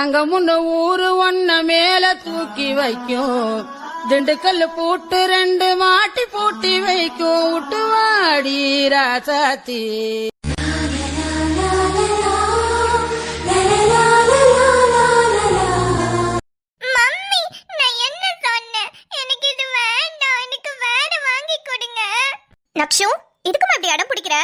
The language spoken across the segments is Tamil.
தங்கமுன்னு ஊரு ஒன்ன மேல தூக்கி வைக்கும், திண்டுக்கல் பூட்டு 2 மாட்டி பூட்டி வைக்கும், விட்டுவாடி ராசாத்தி. நக்ஷு, இதுக்குமா அப்படி அடம் பிடிக்கிற?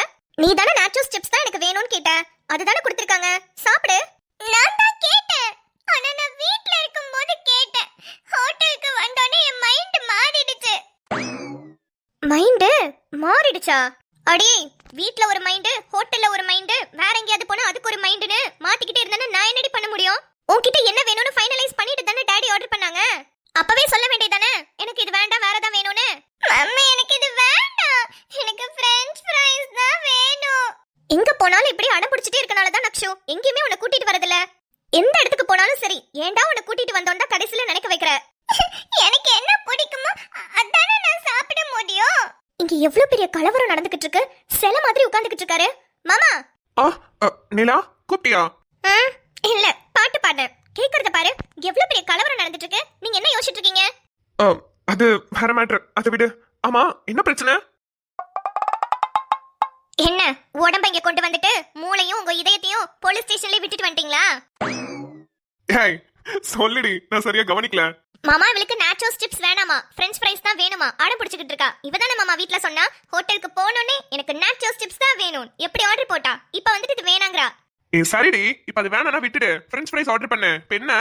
நீ தானே நாச்சோஸ் சிப்ஸ் தான் எனக்கு வேணும்னு கேட்ட, அதுதானே கொடுத்திருக்காங்க, சாப்பிடு. நான் தான் கேட்டேன், ஆனா நான் வீட்ல இருக்கும்போது கேட்டேன். ஹோட்டலுக்கு வந்தோனே என் மைண்ட் மாறிடுச்சு. மைண்ட் மாறிடுச்சா? அடி, வீட்ல ஒரு மைண்ட், ஹோட்டல்ல ஒரு மைண்ட், வேற எங்கயாவது போனா அதுக்கு ஒரு மைண்ட்னு மாத்திக்கிட்டே இருந்தானே நான் என்னடி பண்ண முடியும்? உன்கிட்ட என்ன வேணும்னு ஃபைனலைஸ் பண்ணிட்டு தானே டாடி ஆர்டர் பண்ணாங்க. அப்பவே சொல்ல வேண்டியதானே எனக்கு இது வேண்டாம் வேற ஏதாவது வேணும்னு. மம்மி, எனக்கு இது வேண்டாம், எனக்கு ஃப்ரெஞ்ச் ஃப்ரைஸ் தான் வேணும். எங்க போனாலும் இப்படி அடம் பிடிச்சிட்டே இருக்கனால தான் நக்ஷு எங்கேயுமே உன்னை கூட்டிட்டு வரதில்ல. எந்த இடத்துக்கு போனாலும் சரி, ஏன்டா உன்னை கூட்டிட்டு வந்தோம்னா கடைசில நினைக்க வைக்கிற. எனக்கு என்ன பிடிக்குமோ அதானே நான் சாப்பிட முடியும். இங்க எவ்வளவு பெரிய கலவரம் நடந்துகிட்டு இருக்கு, சில மாதிரி உட்கார்ந்துகிட்டு இருக்காரு மாமா. நிலா கூப்பிட்டியா? இல்ல, பாட்டு பாடுறேன், கேக்குறத பாரு. எவ்வளவு பெரிய கலவரம் நடந்துட்டு இருக்கு, நீங்க என்ன யோசிச்சிட்டு இருக்கீங்க? அது வேற மேட்டர், அதை விடு. ஆமா, என்ன பிரச்சனை? என்ன உடம்ப இங்க கொண்டு வந்துட்டு மூளையும் உங்க இதயத்தையும் போலீஸ் ஸ்டேஷன்ல விட்டுட்டு வந்துட்டீங்களா? ஏய் சொல்லுடி, நான் சரியா கவனிக்கல. மாமா, இவளுக்கு நாச்சோஸ் சிப்ஸ் வேணாமா, ஃப்ரெஞ்ச் ஃப்ரைஸ் தான் வேணுமா, அடம் பிடிச்சிட்டு இருக்கா. இவதானே மாமா வீட்ல சொன்னா ஹோட்டலுக்கு போனோனே எனக்கு நாச்சோஸ் சிப்ஸ் தான் வேணும், எப்படி ஆர்டர் போட்டா, இப்ப வந்துட்டு இது வேணாங்கறா. சரிடி, இப்ப அது வேணானா விட்டுடு, ஃப்ரெஞ்ச் ஃப்ரைஸ் ஆர்டர் பண்ணு. என்ன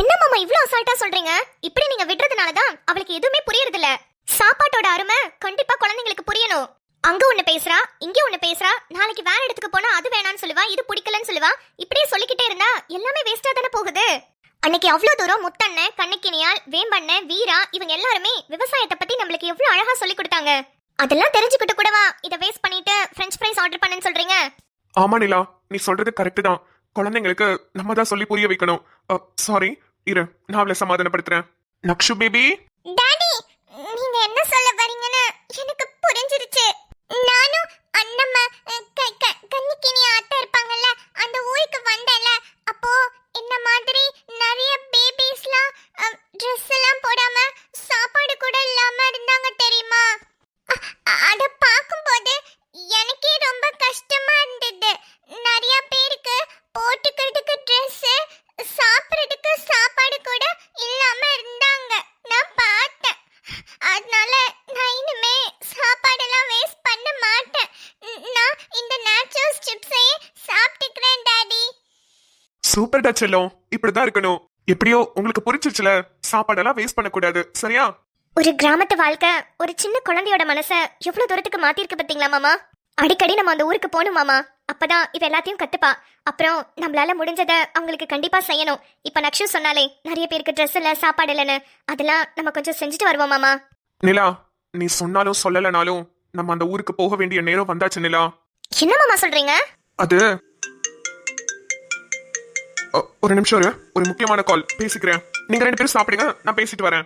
என்ன மாமா இவ்ளோ அசால்ட்டா சொல்றீங்க? இப்படி நீங்க விடுறதுனால தான் அவளுக்கு எதுவுமே புரியறது இல்ல. சாப்பாட்டோட அருமை கண்டிப்பா குழந்தைங்களுக்கு புரியணும். அங்க ஒண்ணு பேசுறா, இங்க ஒண்ணு பேசுறா, நாளைக்கு வேற இடத்துக்கு போனா அது வேணான்னு சொல்லுவா, இது பிடிக்கலன்னு சொல்லுவா. இப்படியே சொல்லிக்கிட்டே இருந்தா எல்லாமே வேஸ்டா தானே போகுது. அன்னைக்கு அவ்வளவு தூரம் முத்தண்ணன், கண்ணுக்கினியால், வேம்பண்ணன், வீரா இவங்க எல்லாருமே விவசாயத்தை பத்தி நம்மளுக்கு எவ்வளவு அழகா சொல்லி கொடுத்தாங்க. அதெல்லாம் தெரிஞ்சுக்கிட்டு கூடவா இத வேஸ்ட் பண்ணிட்டு ஃப்ரெஞ்ச் ஃப்ரைஸ் ஆர்டர் பண்ணேன்னு சொல்றீங்க? ஆமா நிலா, நீ சொல்றது கரெக்ட் தான். குழந்தைங்களுக்கு நம்ம தான் சொல்லி புரிய வைக்கணும். சாரி, இரு, நான் அவளை சமாதானப்படுத்துறேன். நக்ஷு பேபி. டாடி, நீங்க என்ன சொல்ல வரீங்கன்னு எனக்கு புரிஞ்சிருச்சு. நானும் அண்ணம்மா கண்ணிக்கினி ஆட்டா இருப்பாங்கல்ல, அந்த ஊருக்கு வந்தேன்ல, அப்போ இந்த மாதிரி நிறைய பேபிஸ்லாம் ட்ரெஸ் எல்லாம் போடாம சாப்பாடு கூட இல்லாம இருந்தாங்க தெரியுமா? அத பாக்கும்போது எனக்கே ரொம்ப கஷ்டமா இருந்தது. நிறைய பேருக்கு போட்டுக்கிறதுக்கு ட்ரெஸ், சாப்பிடுறதுக்கு சாப்பாடு கூட இல்லாம இருந்தாங்க, நான் பார்த்தேன். அதனால நான் இனிமே சாப்பாடெல்லாம் வேஸ்ட் பண்ண மாட்டேன். நான் இந்த நேச்சுரல் சிப்ஸை சாப்பிட்டுக்கிறேன் டாடி. சூப்பர் டா செல்லம், இப்படிதான் இருக்கணும். எப்படியோ உங்களுக்கு புரிஞ்சிருச்சுல, சாப்பாடெல்லாம் வேஸ்ட் பண்ணக்கூடாது, சரியா? ஒரு கிராமத்து வாழ்க்கை ஒரு சின்ன குழந்தையோட மனச எவ்வளவு தூரத்துக்கு மாத்திருக்கு பாத்தீங்களா மாமா? அடிக்கடி நம்ம அந்த ஊருக்கு போகணும் மாமா, அப்பதான் இவ எல்லாத்தையும் கத்துப்பா. அப்புறம் நம்மளால முடிஞ்சத அவங்களுக்கு கண்டிப்பா செய்யணும். இப்ப நக்ஷு சொன்னாலே நிறைய பேருக்கு ட்ரெஸ் இல்ல, சாப்பாடு இல்லைன்னு, அதெல்லாம் நம்ம கொஞ்சம் செஞ்சுட்டு வருவோம் மாமா. நிலா, நீ சொன்னாலும் சொல்லலனாலும் நம்ம அந்த ஊருக்கு போக வேண்டிய நேரம் வந்தாச்சு நிலா. என்ன மாமா சொல்றீங்க? அது ஒரு நிமிஷம் இரு, ஒரு முக்கியமான கால், பேசிக்கிறேன். நீங்க 2 பேரும் சாப்பிடுங்க, நான் பேசிட்டு வரேன்.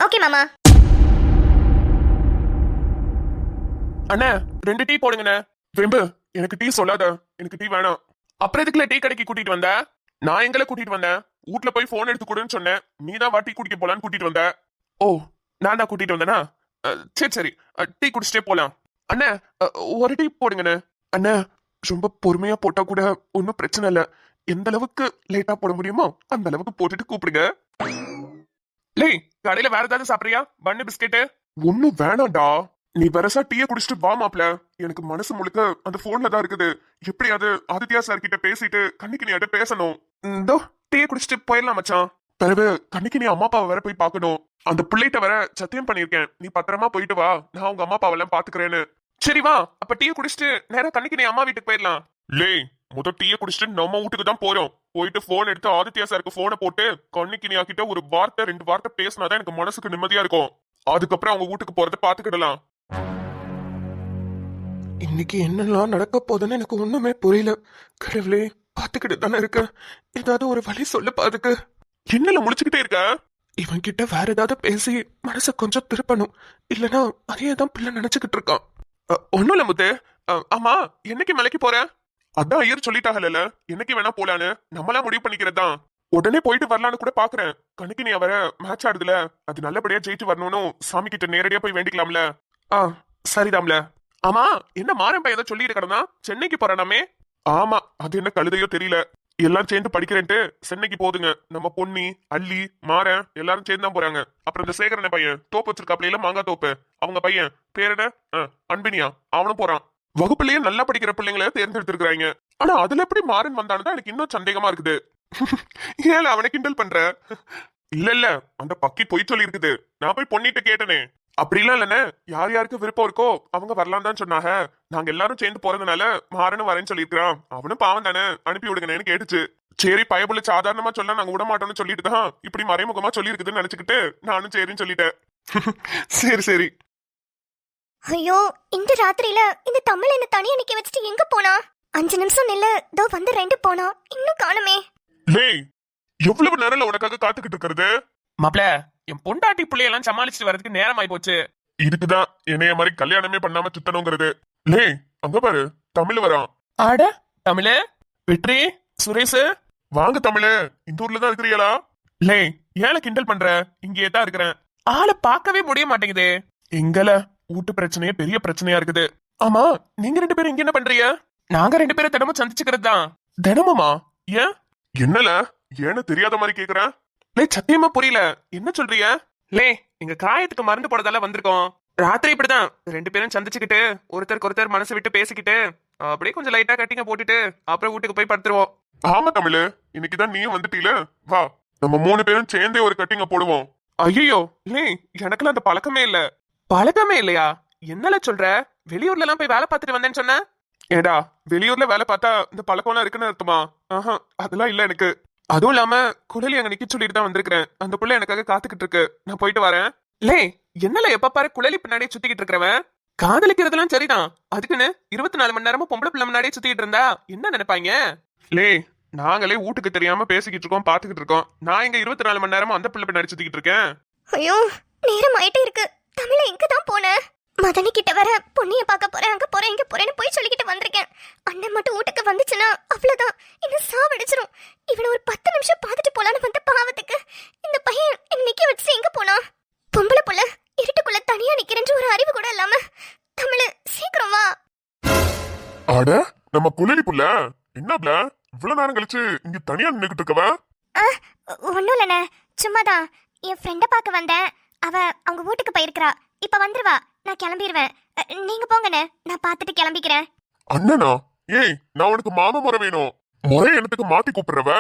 ஓகே மாமா. அண்ணே 2 டீ போடுங்கண்ணே. வெம்பு, எனக்கு டீ சொல்லாத, எனக்கு டீ வேணாம். அப்புறம் எதுக்குல டீ கடைக்கு கூட்டிட்டு வந்த? நான் எங்களை கூட்டிட்டு வந்தேன், வீட்ல போய் போன் எடுத்து கொடுன்னு சொன்னேன், நீ தான் வா டீ குடிக்க போலான்னு கூட்டிட்டு வந்த. ஓ, நான் தான் கூட்டிட்டு வந்தேனா? சரி சரி, டீ குடிச்சிட்டே போலாம். அண்ணே ஒரு டீ போடுங்கண்ணே. அண்ணே ரொம்ப பொறுமையா போட்டா கூட ஒன்னும் பிரச்சனை இல்ல, எந்த அளவுக்கு லேட்டா போட முடியுமோ அந்த அளவுக்கு போட்டுட்டு கூப்பிடுங்க. லே, கடையில வேற ஏதாவது சாப்பிடுறியா? பன்னு பிஸ்கெட்டு ஒன்னும் வேணாம்டா, நீ வரசா டீயை குடிச்சிட்டு வா மாப்ள. எனக்கு மனசு முழுக்க அந்த போன்ல தான் இருக்குது. எப்படியாவது ஆதித்யா சார் கிட்ட பேசிட்டு கண்ணிக்கு நீ பேசணும். இந்தோ டீயை குடிச்சிட்டு போயிடலாம் மச்சான். பிறகு கண்ணிக்கு நீ அம்மா அப்பாவை வேற போய் பாக்கணும். அந்த பிள்ளைகிட்ட வர சத்தியம் பண்ணிருக்கேன், நீ பத்திரமா போயிட்டு வா, நான் உங்க அம்மா அப்பாவெல்லாம் பாத்துக்கிறேன்னு. சரி வா, அப்ப டீயை குடிச்சிட்டு நேரம் கண்ணிக்கு நீ அம்மா வீட்டுக்கு போயிடலாம். லே, முதல் டீயை குடிச்சிட்டு நம்ம வீட்டுக்கு தான் போறோம். போயிட்டு போன் எடுத்து ஆதித்யா சாருக்கு போனை போட்டு கண்ணிக்கு நீ கிட்ட ஒரு வார்த்தை 2 வார்த்தை பேசினாதான் எனக்கு மனசுக்கு நிம்மதியா இருக்கும். அதுக்கப்புறம் அவங்க வீட்டுக்கு போறத பாத்துக்கிடலாம். இன்னைக்கு என்னெல்லாம் நடக்க போதுன்னு எனக்கு ஒண்ணுமே புரியல. கடவுளே, பாத்துக்கிட்டு தானே இருக்க, ஏதாவது ஒரு வழி சொல்லப்பா. அதுக்கு என்னல முடிச்சுக்கிட்டே இருக்க? இவன் கிட்ட வேற ஏதாவது பேசி மனசை கொஞ்சம் திருப்பணும், இல்லனா அதே தான் பிள்ளை நினைச்சுக்கிட்டு இருக்கான். ஒண்ணும் இல்ல முத்து. ஆமா, என்னைக்கு மலைக்கு போற? அதான் ஐயர் சொல்லிட்டாங்கல்ல, என்னைக்கு வேணா போலான்னு, நம்மளா முடிவு பண்ணிக்கிறதான். உடனே போயிட்டு வரலான்னு கூட பாக்குறேன். கணக்கு நீ அவர மேட்ச் ஆடுதுல, அது நல்லபடியா ஜெயிச்சு வரணும்னு சாமி கிட்ட நேரடியா போய் வேண்டிக்கலாம்ல. சரிதாம்ல. ஆமா, என்ன மாறன் பையன் ஏதோ சொல்லிட்டு கிடந்தா சென்னைக்கு போறானாமே? ஆமா, அது என்ன கழுதையோ தெரியல. எல்லாம் சேர்ந்து படிக்கிறேன்ட்டு சென்னைக்கு போதுங்க. நம்ம பொன்னி, அள்ளி, மாறன் எல்லாரும் சேர்ந்து தான் போறாங்க. அப்புறம் இந்த சேகரன பையன் தோப்பு வச்சிருக்காப்ல, மாங்காய் தோப்பு, அவங்க பையன் பேர் என்ன, அன்பினியா, அவனும் போறான். வகுப்புலயே நல்லா படிக்கிற பிள்ளைங்கள தேர்ந்தெடுத்திருக்காங்க. ஆனா அதுல எப்படி மாறன் வந்தான்னு எனக்கு இன்னும் சந்தேகமா இருக்குது. ஏன் அவனை கிண்டல் பண்ற? இல்ல அந்த பக்கி பொய் சொல்லி இருக்குது. நான் போய் பொன்னிட்ட கேட்டனே. அப்படிலாம் இல்லண்ணே, யார் யாருக்கு விருப்பம் இருக்கோ அவங்க வரலாம் தான் சொன்னாங்க. நாங்க எல்லாரும் சேர்ந்து போறதுனால மாறனும் வரேன்னு சொல்லிருக்கான். அவனும் பாவம் தானே, அனுப்பி விடுங்கன்னு கேட்டுச்சு. சரி, பயபுள்ள சாதாரணமா சொல்ல நாங்க விட மாட்டோம்னு சொல்லிட்டு தான் இப்படி மறைமுகமா சொல்லி இருக்குதுன்னு நினைச்சுக்கிட்டு நானும் சரின்னு சொல்லிட்டேன். சரி சரி. ஐயோ, இந்த ராத்திரியில இந்த தமிழ் என்ன தனியா நிக்க வச்சுட்டு எங்க போனா? 5 நிமிஷம் நில்லு, தோ வந்து 2 போனா, இன்னும் காணுமே. லேய், எவ்வளவு நேரம் உனக்காக காத்துக்கிட்டு இருக்கிறது? மாப்ள, என் பொண்டாட்டி பிள்ளையெல்லாம் சமாளிச்சுட்டு வரதுக்கு நேரம் ஆயி போச்சு. இதுக்குதான் என்னைய மாதிரி கல்யாணமே பண்ணாம சுத்தணுங்கிறது. லேய், அங்க பாரு, தமிழ் வரான். ஆட தமிழு, வெற்றி, சுரேஷ், வாங்க தமிழு, இந்த ஊர்ல தான் இருக்கிறீங்களா? லே ஏழை கிண்டல் பண்ற? இங்கே தான் இருக்கிறேன். ஆளை பார்க்கவே முடிய மாட்டேங்குது. எங்கல வீட்டு பிரச்சனையே பெரிய பிரச்சனையா இருக்குது. ஆமா, நீங்க 2 பேரும் இங்க என்ன பண்றீங்க? நாங்க 2 பேரும் தினமும் சந்திச்சுக்கிறது தான். தினமுமா? ஏன்? என்னல ஏன்னு தெரியாத மாதிரி கேக்குறேன். லே சத்தியமா புரியல, என்ன சொல்றீங்க? லே, எங்க காயத்துக்கு மருந்து போடதால வந்திருக்கோம். ராத்திரி இப்படிதான் 2 பேரும் சந்திச்சுக்கிட்டு ஒருத்தருக்கு ஒருத்தர் மனசு விட்டு பேசிக்கிட்டு அப்படியே கொஞ்சம் லைட்டா கட்டிங்க போட்டுட்டு அப்புறம் வீட்டுக்கு போய் படுத்துருவோம். ஆமா தமிழு, இன்னைக்குதான் நீயும் வந்துட்டீல, வா நம்ம 3 பேரும் சேர்ந்தே ஒரு கட்டிங்க போடுவோம். ஐயோ, லே எனக்குலாம் அந்த பழக்கமே இல்ல. பழக்கமே இல்லையா? என்னல சொல்ற? வெளியூர்ல எல்லாம் போய் வேலை பார்த்துட்டு வந்தேன்னு சொன்ன. ஏடா, வெளியூர்ல வேலை பார்த்தா இந்த பழக்கம்லாம் இருக்குன்னு அர்த்தமா? அதெல்லாம் இல்ல எனக்கு. அதுவும் இல்லாம குழலி அங்க நிக்க சொல்லிட்டு தான் வந்திருக்கிறேன். அந்த புள்ள எனக்காக காத்துக்கிட்டு இருக்கு. நான் போயிட்டு வரேன். லே, என்னல எப்ப பாரு குழலி பின்னாடியே சுத்திக்கிட்டு இருக்கிறவன்? காதலிக்கிறதுலாம் சரிதான், அதுக்குன்னு 24 மணி நேரமும் பொம்பளை பிள்ளை முன்னாடியே சுத்திக்கிட்டு இருந்தா என்ன நினைப்பாங்க? லே, நாங்களே வீட்டுக்கு தெரியாம பேசிக்கிட்டு இருக்கோம், பாத்துக்கிட்டு இருக்கோம். நான் இங்க 24 மணி நேரமும் அந்த பிள்ளை பின்னாடி சுத்திக்கிட்டு இருக்கேன். ஐயோ, நேரம் ஆயிட்டே இருக்கு. தமிழ எங்க தான் போன? மதனி கிட்ட வர பொண்ணிய பார்க்க போறேன், அங்க போறேன், இங்க போறேன்னு போய் சொல்லிக்கிட்டு வந்திருக்கேன். அண்ணன் மட்டும் வீட்டுக்கு வந்துச்சுன்னா அவ்வளவுதான், என்ன சாவடிச்சிரும். இவனை ஒரு 10 நிமிஷம் பார்த்துட்டு போலான்னு வந்த பாவத்துக்கு இந்த பையன் என்ன நிக்க வச்சு எங்க போனா? பொம்பளை புள்ள இருட்டுக்குள்ள தனியா நிக்கிறேன்ற ஒரு அறிவு கூட இல்லாம. தமிழ், சீக்கிரம் வா. அட, நம்ம குழலி புள்ள என்னப்ல இவ்வளவு நேரம் கழிச்சு இங்க தனியா நின்னுகிட்டு இருக்கவ? ஒண்ணும் இல்லண்ணே, சும்மாதான் என் ஃப்ரெண்ட பார்க்க வந்தேன். அவ அவங்க வீட்டுக்கு போயிருக்கிறா, இப்ப வந்துருவா. நான் கிளம்பிடுவேன். நீங்க போங்கண்ணே, நான் பார்த்துட்டு கிளம்பிக்கிறேன். அண்ணனா? ஏய், நான் உனக்கு மாமா முறை வேணும். முறை எனக்கு மாத்தி கூப்பிடுறவ?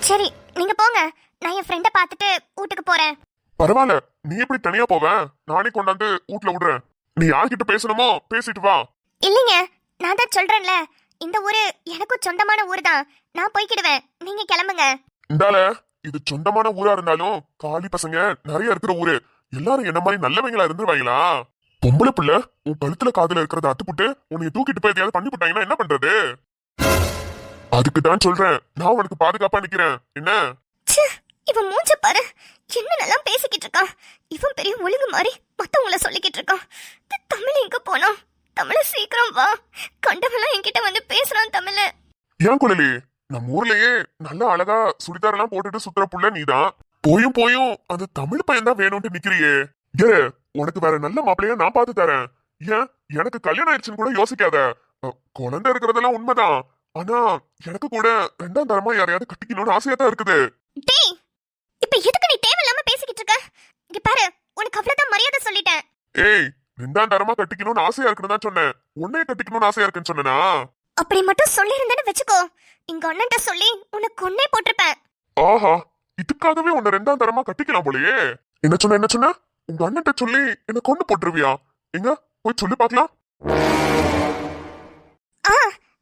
சரி, நீங்க போங்க. நான் என் ஃப்ரெண்ட பார்த்துட்டு வீட்டுக்கு போறேன். பரவாயில்ல, நீ எப்படி தனியா போவ? நானே கொண்டாந்து வீட்ல விடுறேன். நீ யார்கிட்ட பேசணுமோ பேசிட்டு வா. இல்லைங்க, நான் தான் சொல்றேன்ல, இந்த ஊரு எனக்கும் சொந்தமான ஊர் தான். நான் போய்க்கிடுவேன், நீங்க கிளம்புங்க. இந்தால, இது சொந்தமான ஊரா இருந்தாலும் காலி பசங்க நிறைய இருக்கிற ஊரு. எல்லாரும் என்ன மாதிரி நல்லவங்களா இருந்துருவாங்களா? பொம்பளை பிள்ளை உன் கழுத்துல காதுல இருக்கிறத அத்துப்புட்டு உன்னை தூக்கிட்டு போய் எதையாவது பண்ணி போட்டாங்கன்னா என்ன பண்றது? அதுக்கு தான் சொல்றேன், நான் உனக்கு பாதுகாப்பா நிக்கிறேன். என்ன இவன் மூஞ்ச பாரு, என்னென்னலாம் பேசிக்கிட்டு இருக்கான். இவன் பெரிய ஒழுங்கு மாதிரி மத்தவங்கள சொல்லிக்கிட்டு இருக்கான். தமிழ் எங்க போனா? தமிழ சீக்கிரம் வா, கண்டவெல்லாம் என்கிட்ட வந்து பேசுறான். தமிழ ஏன் குழலி, நம்ம ஊர்லயே நல்லா அழகா சுடிதார் எல்லாம் போட்டுட்டு சுத்துற புள்ள நீதான். போயும் போயும் அந்த தமிழ் பையன் தான் வேணும்ட்டு நிக்கிறியே. ஏ, உனக்கு வேற நல்ல மாப்பிள்ளையா நான் பார்த்து தரேன். ஏன், எனக்கு கல்யாணம் ஆயிடுச்சுன்னு கூட யோசிக்காத. குழந்தை இருக்கிறதெல்லாம் உண்மைதான், ஆனா எனக்கு கூட 2ஆம் தரமா யாரையாவது கட்டிக்கணும்னு ஆசையா தான் இருக்குது. டேய், இப்ப எதுக்கு நீ தேவையில்லாம பேசிக்கிட்டு இருக்க? இங்க பாரு, உனக்கு அவ்வளவுதான் மரியாதை சொல்லிட்டேன். ஏய், 2ஆம் தரமா கட்டிக்கணும்னு ஆசையா இருக்குன்னு தான் சொன்னேன். உன்னைய கட்டிக்கணும்னு ஆசையா இருக்குன்னு சொன்னா? அப்படி மட்டும் சொல்லி இருந்தேன்னு வச்சுக்கோ, இங்க அண்ணன்ட்ட சொல்லி உனக்கு கொன்னே போட்டிருப்பேன். ஆஹா, இதுக்காகவே உன்னை 2ஆம் தரமா கட்டிக்கலாம் போலயே. என்ன சொன்ன? உங்க அண்ணன்ட்ட சொல்லி என்ன கொண்டு போட்டுருவியா? எங்க போய் சொல்லி பாக்கலாம்.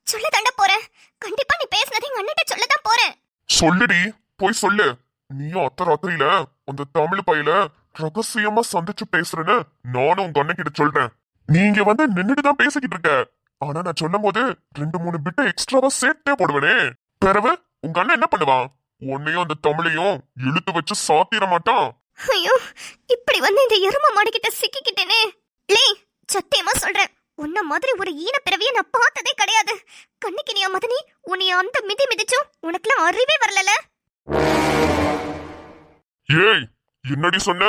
சொல்ல தாண்ட போறேன். கண்டிப்பா நீ பேசுனதை எங்க அண்ணன்ட்ட சொல்லதான் போறேன். சொல்லுடி, போய் சொல்லு. நீயும் அத்தராத்திரியில அந்த தமிழ் பையில ரகசியமா சந்திச்சு பேசுறேன்னு நானும் உங்க அண்ணன் கிட்ட சொல்றேன். நீ இங்க வந்து நின்னுட்டு தான் பேசிக்கிட்டு இருக்க. ஆனா நான் சொல்லும் போது 2-3 பிட்ட எக்ஸ்ட்ராவா சேர்த்தே போடுவேனே. பிறகு உங்க அண்ணன் என்ன பண்ணுவான்? உன்னையும் அந்த தமிழையும் இழுத்து வச்சு சாத்திர மாட்டான். ஐயோ, இப்படி வந்து இந்த எரும மாடிக்கிட்ட சிக்கிக்கிட்டேனே. லே, சத்தியமா சொல்றேன், உன்ன மாதிரி ஒரு ஈன பிறவிய நான் பார்த்ததே கிடையாது. கண்ணுக்கு நீ மதனி, உன்னை அந்த மிதி மிதிச்சும் உனக்குலாம் அறிவே வரல. ஏய், என்னடி சொன்ன?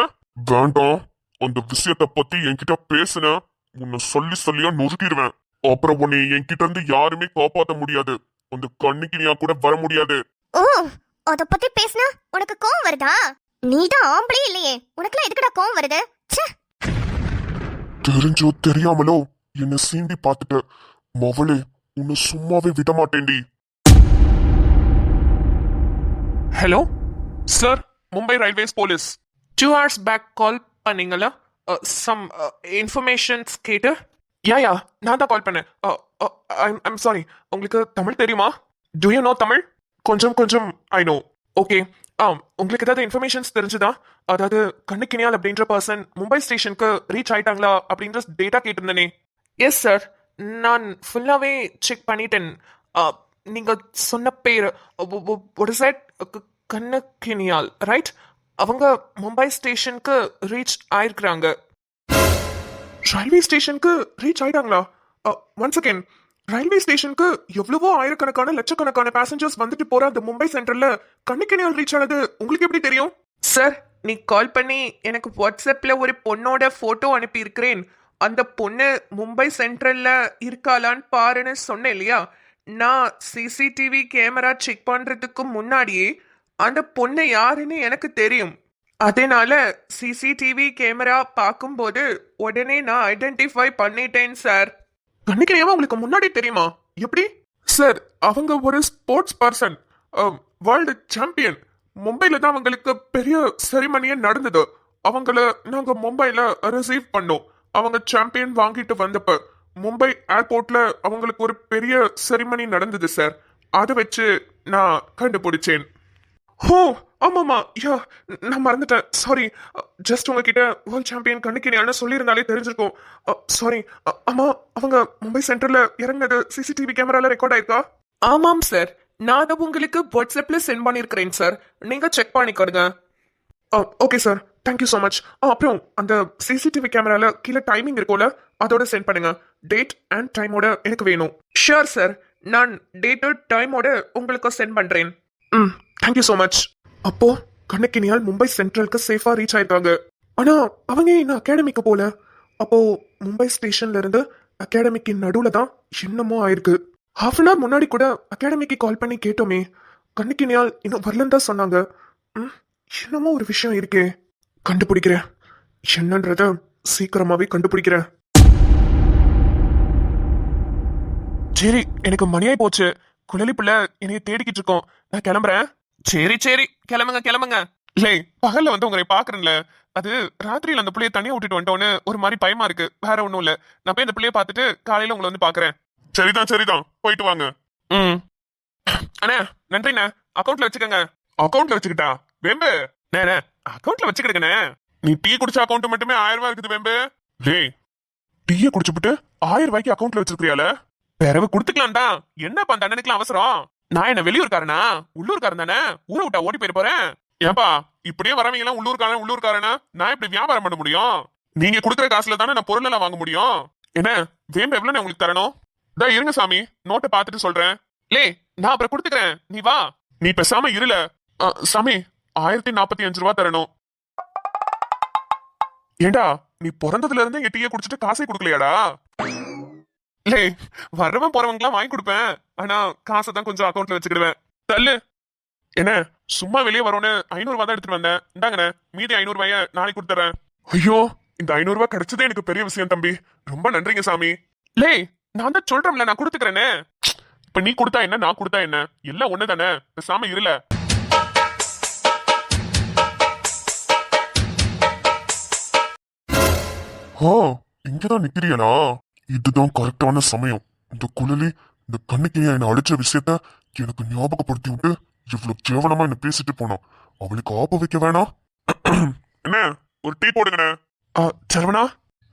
வேண்டாம். அந்த விஷயத்த பத்தி என்கிட்ட பேசுன உன்னை சொல்லி சொல்லியா நொறுக்கிடுவேன். அப்புறம் உன்னை என்கிட்ட இருந்து யாருமே காப்பாத்த முடியாது. அந்த கண்ணுக்கு கூட வர முடியாது. ஓ அத பத்தி பேசினா உனக்கு கோவம் வருதா? நீதான் ஆம்பளே இல்லையே, உனக்குலாம் எதுக்குடா கோவம் வருது? ச்சே. தெரிஞ்சோ தெரியாமலோ என்ன சீண்டி பார்த்துட்ட. மவளே, உன்னை சும்மாவே விட மாட்டேன்டி. Hello sir, Mumbai railways police. 2 hours back call பண்ணீங்களா? சம் இன்ஃபர்மேஷன்ஸ் கேட்டு. யா நான் தான் கால் பண்ணேன். ஐம் சாரி, உங்களுக்கு தமிழ் தெரியுமா? To you know Tamil? கொஞ்சம் கொஞ்சம் ஐ நோ. ஓகே. உங்களுக்கு ஏதாவது இன்ஃபர்மேஷன்ஸ் தெரிஞ்சுதா? அதாவது கண்ணுக்கினியால் அப்படின்ற பர்சன் மும்பை ஸ்டேஷனுக்கு ரீச் ஆயிட்டாங்களா அப்படின்ற டேட்டா கேட்டிருந்தேனே. எஸ் சார், நான் ஃபுல்லாகவே செக் பண்ணிட்டேன். நீங்க சொன்ன பேர் கண்ணுக்கினியால் ரைட்? அவங்க மும்பை ஸ்டேஷனுக்கு ரீச் ஆயிருக்கிறாங்க. ரயில்வே ஸ்டேஷனுக்கு ரீச் ஆயிட்டாங்களா? One second. ரயில்வே ஸ்டேஷனுக்கு எவ்வளவோ ஆயிரக்கணக்கான லட்சக்கணக்கான பேசஞ்சர்ஸ் வந்துட்டு போற அந்த மும்பை சென்ட்ரல்ல கண்ணுக்கினியால் ரீச் ஆனது உங்களுக்கு எப்படி தெரியும்? சார், நீ கால் பண்ணி எனக்கு வாட்ஸ்அப்ல ஒரு பொண்ணோட போட்டோ அனுப்பி இருக்கிறேன். அந்த பொண்ணு மும்பை சென்ட்ரல்ல இருக்காளான்னு பாருன்னு சொன்னேன் இல்லையா? நான் சிசிடிவி கேமரா செக் பண்றதுக்கு முன்னாடியே அந்த பொண்ணு யாருன்னு எனக்கு தெரியும். அதனால சிசிடிவி கேமரா பார்க்கும்போது உடனே நான் ஐடென்டிஃபை பண்ணிட்டேன் சார். கண்ணுக்கினியாவா உங்களுக்கு முன்னாடி தெரியுமா? எப்படி? சார், அவங்க ஒரு ஸ்போர்ட்ஸ் பர்சன், வேர்ல்டு சாம்பியன். மும்பைல தான் அவங்களுக்கு பெரிய செரிமனியே நடந்தது. அவங்கள நாங்க மும்பைல ரிசீவ் பண்ணோம். அவங்க சாம்பியன் வாங்கிட்டு வந்தப்ப மும்பை ஏர்போர்ட்ல அவங்களுக்கு ஒரு பெரிய செரிமனி நடந்தது சார். அதை வச்சு நான் கண்டுபிடிச்சேன். ஓ ஆமாமா, யா நான் மறந்துட்டேன். சாரி. ஜஸ்ட் உங்ககிட்ட வேர்ல்ட் சாம்பியன் கண்ணுக்கினியால்னு சொல்லியிருந்தாலே தெரிஞ்சிருக்கும். சாரி. ஆமா, அவங்க மும்பை சென்டர்ல இறங்கினது சிசிடிவி கேமரால ரெக்கார்ட் ஆயிருக்கா? ஆமாம் சார், நான் அதை உங்களுக்கு வாட்ஸ்அப்ல சென்ட் பண்ணியிருக்கிறேன் சார். நீங்க செக் பண்ணிக்கோங்க. Okay sir, thank you so much. அப்புறம் அந்த சிசிடிவி கேமரால கீழே டைமிங் இருக்கும்ல, அதோட சென்ட் பண்ணுங்க. டேட் அண்ட் டைமோட எனக்கு வேணும். ஷியோர் சார், நான் டேட் டைமோட உங்களுக்கு சென்ட் பண்றேன். Thank you so much. அப்போ கண்ணுக்கினியால் மும்பை சென்ட்ரலுக்கு சேஃபா ரீச் ஆயிருக்காங்க. ஆனா அவங்க இன்னும் அகாடமிக்கு போல. அப்போ மும்பை ஸ்டேஷன்ல இருந்து அகாடமிக்கு நடுவுல தான் என்னமோ ஆயிருக்கு. ஹாஃப் அன் ஹவர் முன்னாடி கூட அகாடமிக்கு கால் பண்ணி கேட்டோமே, கண்ணுக்கினியால் இன்னும் வரலன்னு தான் சொன்னாங்க. என்னமோ ஒரு விஷயம் இருக்கே. கண்டுபிடிக்கிறேன், என்னன்றத சீக்கிரமாவே கண்டுபிடிக்கிறேன். சரி, எனக்கு மணியாய் போச்சு. குழலி பிள்ளை என்னைய தேடிக்கிட்டு இருக்கோம். நான் கிளம்புறேன். சரி சரி, கிளம்புங்க கிளம்புங்க. இல்லை, பகல்ல வந்து உங்களை பாக்குறேன்ல, அது ராத்திரியில அந்த பிள்ளைய தனியா விட்டுட்டு வந்துட்டோன்னு ஒரு மாதிரி பயமா இருக்கு. வேற ஒண்ணும் இல்ல. நான் போய் அந்த பிள்ளைய பார்த்துட்டு காலையில உங்களை வந்து பாக்குறேன். சரிதான் சரிதான், போயிட்டு வாங்க. அண்ணா நன்றிண்ணா, அக்கௌண்ட்ல வச்சுக்கோங்க. அக்கௌண்ட்ல வச்சுக்கிட்டா வேம்பு? அக்கௌண்ட்ல வச்சுக்கிடுங்கண்ணே. நீ டீ குடிச்ச அக்கௌண்ட் மட்டுமே 1000 ரூபாய் இருக்குது வேம்பு. டேய், டீயை குடிச்சுட்டு 1000 ரூபாய்க்கு அக்கௌண்ட்ல வச்சிருக்கியால? பிறகு கொடுத்துக்கலாம் தான். என்னப்பா அந்த அண்ணனுக்குலாம் அவசரம்? நான் என்ன வெளியூர்காரனா? உள்ளூர்காரன் தானே. ஊரை விட்டா ஓடி போயிட்டு போறேன். ஏன்பா இப்படியே வரவங்க எல்லாம் உள்ளூர்காரனா? நான் இப்படி வியாபாரம் பண்ண முடியும்? நீங்க கொடுக்குற காசுல தானே நான் பொருள் எல்லாம் வாங்க முடியும். என்ன வேம்பு எவ்வளவு உங்களுக்கு தரணும்? தான் இருங்க சாமி, நோட்டை பார்த்துட்டு சொல்றேன். லே, நான் அப்புறம் கொடுத்துக்கிறேன், நீ வா. நீ பேசாம இருல. சாமி, 1045 ரூபாய் தரணும். ஏண்டா, நீ பிறந்ததுல இருந்து எங்க டீயை குடிச்சிட்டு காசை கொடுக்கலையாடா? லே, வர்றவன் போறவங்கலாம் வாங்கி கொடுப்பேன். ஆனா காசை தான் கொஞ்சம் அக்கௌண்ட்ல வச்சுக்கிடுவேன். தள்ளு. என்ன சும்மா வெளியே வரோன்னு 500 ரூபாய் தான் எடுத்துட்டு வந்தேன். இந்தாங்கண்ணே, மீதி 500 ரூபாய நாளைக்கு கொடுத்துறேன். ஐயோ, இந்த 500 ரூபாய் கிடைச்சதே எனக்கு பெரிய விஷயம் தம்பி. ரொம்ப நன்றிங்க சாமி. லே, நான் தான் சொல்றேன்ல, நான் கொடுத்துக்கிறேனே. இப்ப நீ கொடுத்தா என்ன, நான் கொடுத்தா என்ன, எல்லாம் ஒண்ணு தானே. பேசாம இருல. இங்கதான் நிக்கிறியலா? இதுதான் கரெக்டான சமயம். இந்த குழலி இந்த கண்ணுக்கினியா என்ன அடிச்ச விஷயத்த எனக்கு ஞாபகப்படுத்தி விட்டு இவ்வளவு கேவலமா என்ன பேசிட்டு போனான். அவளுக்கு ஆப்ப வைக்க வேணாம். என்ன, ஒரு டீ போடுங்கண்ணே. சரவணா,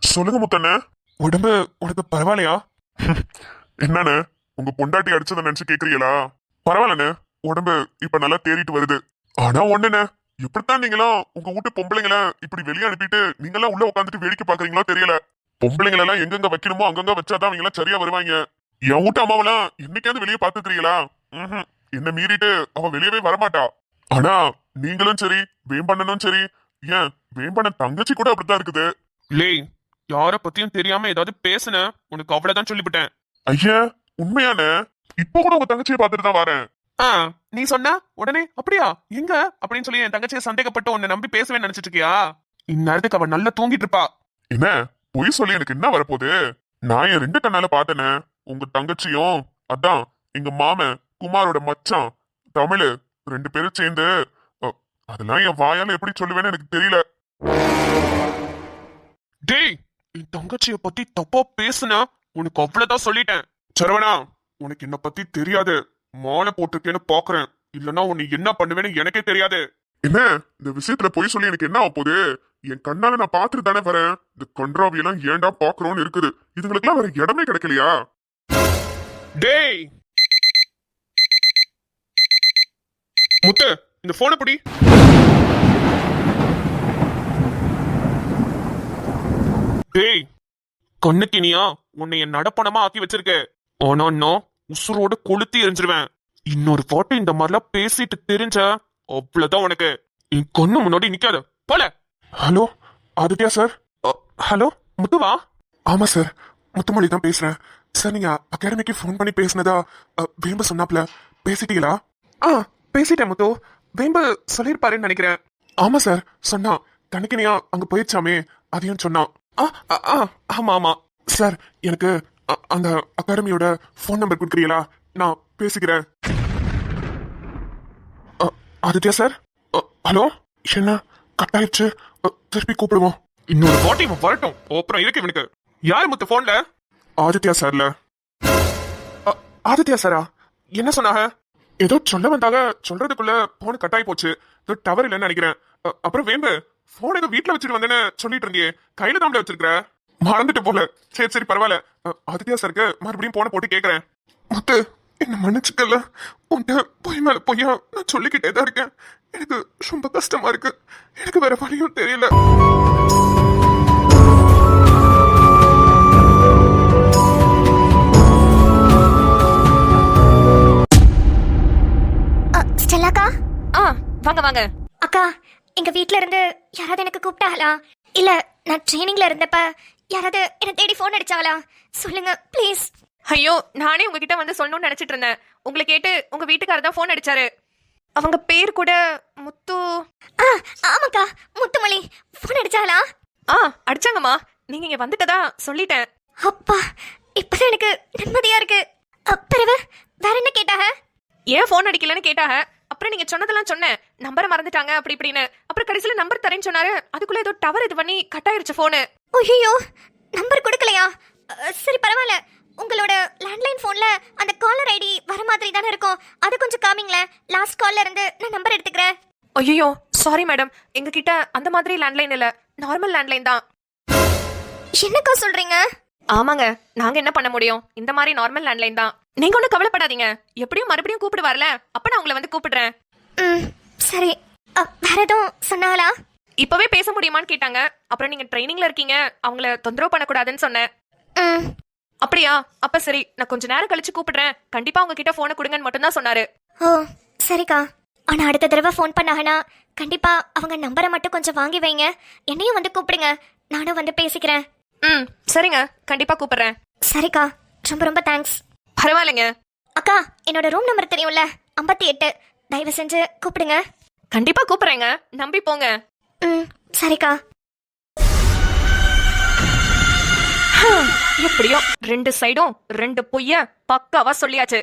சொல்லுங்க முத்தண்ணே. உடம்பு உனக்கு பரவாயில்லையா? என்னண்ணே, உங்க பொண்டாட்டி அடிச்சதை நினைச்சு கேக்குறீங்களா? பரவாயில்லண்ணே, உடம்பு இப்ப நல்லா தேறிட்டு வருது. ஆனா ஒண்ணுண்ணே, எப்படித்தான் நீங்களாம் உங்க வீட்டு பொம்பளைங்கள இப்படி வெளியே அனுப்பிட்டு நீங்களாம் உள்ள உட்காந்துட்டு வேடிக்கை பாக்குறீங்களோ தெரியல. பொம்பளைங்களை எல்லாம் எங்கெங்க வைக்கணுமோ அங்கங்க வச்சாதான் அவங்க எல்லாம் சரியா வருவாங்க. என் வீட்டு அம்மாவெல்லாம் என்னைக்காவது வெளியே பாத்துக்கிறீங்களா? என்ன மீறிட்டு அவ வெளியவே வரமாட்டா. ஆனா நீங்களும் சரி வேம்பண்ணனும் சரி, ஏன் வேம்பண்ணன் தங்கச்சி கூட அப்படித்தான் இருக்குது. லேய், யார பத்தியும் தெரியாம ஏதாவது பேசுன உனக்கு அவ்வளவுதான் சொல்லிவிட்டேன். ஐயா உண்மையான இப்ப கூட உங்க தங்கச்சியை பார்த்துட்டு தான் வரேன். நீ சொன்ன உடனே அப்படியா எங்க அப்படின்னு சொல்லி என் தங்கச்சியை சந்தேகப்பட்டு உன்னை நம்பி பேசுவேன்னு நினைச்சிட்டு இருக்கியா? இந்நேரத்துக்கு அவ நல்லா தூங்கிட்டு இருப்பா. என்ன பொய் சொல்லி எனக்கு என்ன வரப்போகுது? நான் என் 2 கண்ணால பார்த்தேனே உங்க தங்கச்சியும், அதான் எங்க மாமன் குமாரோட மச்சான் தமிழ் 2 பேரும் சேர்ந்து அதெல்லாம் என் வாயால எப்படி சொல்லுவேன்னு எனக்கு தெரியல. டேய், என் தங்கச்சிய பத்தி தப்பா பேசுன உனக்கு அவ்வளவுதான் சொல்லிட்டேன். சரவணா, உனக்கு என்ன பத்தி தெரியாது. மாலை போட்டிருக்கேன்னு பாக்குறேன், இல்லன்னா உன்னை என்ன பண்ணுவேன்னு எனக்கே தெரியாது. என்ன இந்த விஷயத்துல பொய் சொல்லி எனக்கு என்ன ஆகுது? என் கண்ணால நான் பாத்துட்டு தானே வரேன். இந்த கன்றாவியெல்லாம் ஏன்டா பாக்குறோன்னு இருக்குது. இதுங்களுக்குலாம் வேற இடமே கிடைக்கலையா? டேய் முத்து, இந்த போனை புடி. டேய் கண்ணுக்கினியா உன்னை என் நடப்பணமா ஆக்கி வச்சிருக்க. ஆனா நான் உசுரோட கொளுத்தி எரிஞ்சிருவேன். இன்னொரு பாட்டு இந்த மாதிரிலாம் பேசிட்டு தெரிஞ்ச அவ்வளவுதான் உனக்கு. என் கண்ணு முன்னாடி நிக்காத போல. Hello Aditya sir. ஹலோ முத்துவா? ஆமா சார், முத்துமொழி தான் பேசுறேன் சார். நீங்க அகாடமிக்கு ஃபோன் பண்ணி பேசினதா வேம்ப சொன்னாப்ல, பேசிட்டீங்களா? பேசிட்டேன் முத்து. வேம்பு சொல்லிருப்பாருன்னு நினைக்கிறேன். ஆமா சார் சொன்னா. தனக்கினியா அங்க போயிடுச்சாமே, அதையும் சொன்னான். ஆமா ஆமா சார் எனக்கு அந்த அகாடமியோட ஃபோன் நம்பர் கொடுக்குறீங்களா? நான் பேசிக்கிறேன். ஆதித்யா சார். ஹலோ, என்ன கட் ஆயிடுச்சு? திருப்பி கூப்பிடுவோம். இன்னொரு வாட்டி இவன் வரட்டும், அப்புறம் இருக்கு இவனுக்கு. யாரு முத்து போன்ல? ஆதித்யா சார்ல. ஆதித்யா சாரா? என்ன சொன்னாங்க? ஏதோ சொல்ல வந்தாங்க, சொல்றதுக்குள்ள போன் கட் ஆகி போச்சு. டவர் இல்லைன்னு நினைக்கிறேன். அப்புறம் வேம்பு போன் எங்க வீட்டுல வச்சுட்டு வந்தேன்னு சொல்லிட்டு இருந்தியே, கையில தான் வச்சிருக்கிற, மறந்துட்டு போல. சரி சரி பரவாயில்ல. ஆதித்யா சாருக்கு மறுபடியும் போனை போட்டு கேக்குறேன். முத்து என்ன மன்னிச்சுக்கல, உன்ட்ட பொய் மேல பொய்யா நான் சொல்லிக்கிட்டே தான் இருக்கேன். எனக்கு ரொம்ப கஷ்டமா இருக்கு. எனக்கு வேற வழியும் தெரியல. ஸ்டெல்லாக்கா. வாங்க வாங்க. அக்கா, எங்க வீட்ல இருந்து யாராவது எனக்கு கூப்பிட்டாங்களா? இல்ல நான் ட்ரைனிங்ல இருந்தப்ப யாராவது என்ன தேடி போன் அடிச்சாங்களா? சொல்லுங்க ப்ளீஸ். ஐயோ, நானே உங்ககிட்ட வந்து சொல்லணும்னு நினைச்சிட்டு இருந்தேன். உங்களை கேட்டு உங்க வீட்டுக்காரர் தான் போன் அடிச்சாரு. அவங்க பேர் கூட முத்து. ஆமாக்கா, முத்துமொழி போன் அடிச்சாங்களா? அடிச்சாங்கம்மா. நீங்க இங்க வந்துட்டதா சொல்லிட்டேன். அப்பா, இப்பதான் எனக்கு நிம்மதியா இருக்கு. பிறகு வேற என்ன கேட்டாங்க? ஏன் போன் அடிக்கலன்னு கேட்டாங்க. அப்புறம் நீங்க சொன்னதெல்லாம் சொன்னேன், நம்பரை மறந்துட்டாங்க அப்படி இப்படின்னு. அப்புறம் கடைசியில நம்பர் தரேன்னு சொன்னாரு. அதுக்குள்ள ஏதோ டவர் இது பண்ணி கட் ஆயிருச்சு போனு. ஐயோ, நம்பர் கொடுக்கலையா? சரி பரவாயில்ல. உங்களோட லேண்ட்லைன் போன்ல அந்த காலர் ஐடி வர மாதிரி தானே இருக்கும். அது கொஞ்சம் காமிங்களேன். லாஸ்ட் கால்ல இருந்து நான் நம்பர் எடுத்துக்கிறேன். ஐயோ சாரி மேடம், எங்க கிட்ட அந்த மாதிரி லேண்ட்லைன் இல்ல, நார்மல் லேண்ட்லைன் தான். என்னக்கா சொல்றீங்க? ஆமாங்க, நாங்க என்ன பண்ண முடியும், இந்த மாதிரி நார்மல் லேண்ட்லைன் தான். நீங்க ஒன்றும் கவலைப்படாதீங்க, எப்படியும் மறுபடியும் கூப்பிட்டு வரல, அப்ப நான் உங்களை வந்து கூப்பிடுறேன். சரி. வேற எதுவும் சொன்னாங்களா? இப்பவே பேச முடியுமான்னு கேட்டாங்க. அப்புறம் நீங்க ட்ரைனிங்ல இருக்கீங்க, அவங்கள தொந்தரவு பண்ணக்கூடாதுன்னு சொன்னேன். அப்படியா? அப்ப சரி, நான் கொஞ்ச நேரம் கழிச்சு கூப்பிடுறேன், கண்டிப்பா உங்ககிட்ட போனை கொடுங்கன்னு மட்டும் தான் சொன்னாரு. ஓ சரிக்கா. ஆனா அடுத்த தடவை ஃபோன் பண்ணாங்கன்னா கண்டிப்பா அவங்க நம்பரை மட்டும் கொஞ்சம் வாங்கி வைங்க. என்னையும் வந்து கூப்பிடுங்க, நானும் வந்து பேசிக்கிறேன். சரிங்க, கண்டிப்பா கூப்பிடுறேன். சரிக்கா, ரொம்ப ரொம்ப தேங்க்ஸ். பரவாயில்லைங்க. அக்கா, என்னோட ரூம் நம்பர் தெரியும்ல, 58. தயவு செஞ்சு கூப்பிடுங்க. கண்டிப்பா கூப்பிடுறேங்க, நம்பி போங்க. சரிக்கா. எப்படியோ 2 சைடும் 2 பொய்ய பக்காவா சொல்லியாச்சு.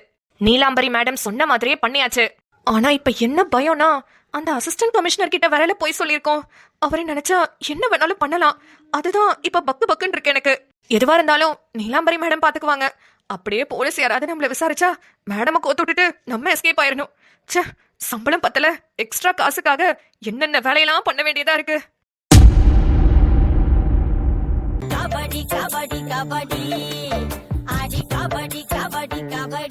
நீலாம்பரி மேடம் சொன்ன மாதிரியே பண்ணியாச்சு. ஆனா இப்ப என்ன பயம்னா, அந்த அசிஸ்டன்ட் கமிஷனர் கிட்ட வரல போய் சொல்லியிருக்கோம். அவரை நினைச்சா என்ன வேணாலும் பண்ணலாம். அதுதான் இப்ப பக்கு பக்குன்னு இருக்கு எனக்கு. எதுவா இருந்தாலும் நீலாம்பரி மேடம் பாத்துக்குவாங்க. அப்படியே போலீஸ் யாராவது நம்மள விசாரிச்சா மேடமை கோத்து விட்டுட்டு நம்ம எஸ்கேப் ஆயிரணும். ச்சே, சம்பளம் பத்தல, எக்ஸ்ட்ரா காசுக்காக என்னென்ன வேலையெல்லாம் பண்ண வேண்டியதா இருக்கு. கபடி கபடி கபடி ஆடி கபடி கபடி கபடி